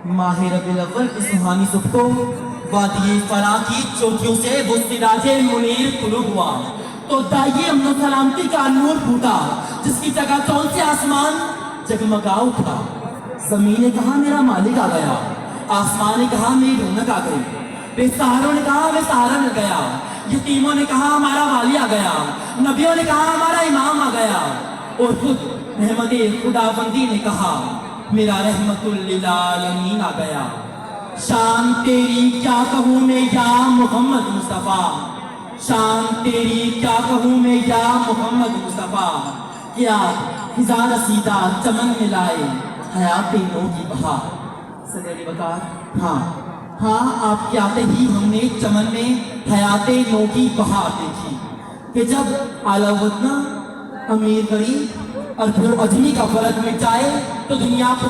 माह रबीउल अव्वल की सुहानी सुबह को वादी फरा की चोटियों से वो सिराजे मुनीर तुलू हुआ तो दाइए अमन सलामती का नूर फूटा, जिसकी जगह कौन से आसमान जगमगा उठा। जमीन ने कहा मेरा मालिक आ गया, आसमान ने कहा मेरी रौनक आ गई, बेसहारों ने कहा मैं सहारा मिल गया, यतीमों ने कहा हमारा वाली आ गया, नबियों ने कहा हमारा इमाम आ गया, और खुद रहमते खुदाबंदी ने कहा मेरा रहमतुल लिल आलमीन आ गया। शान तेरी क्या कहूँ मैं या मोहम्मद मुस्तफ़ा, शान तेरी क्या कहूँ मैं या मोहम्मद मुस्तफ़ा, क्या हिज़ार सीधा चमन में लाए हयात नौ की बहार। सदर वकार, हाँ आपके आते ही हमने चमन में हयात नौ की बहार देखी कि जब आलावतना अमीर गरीब और फिर अजमी का फर्क मिट जाए तो दुनिया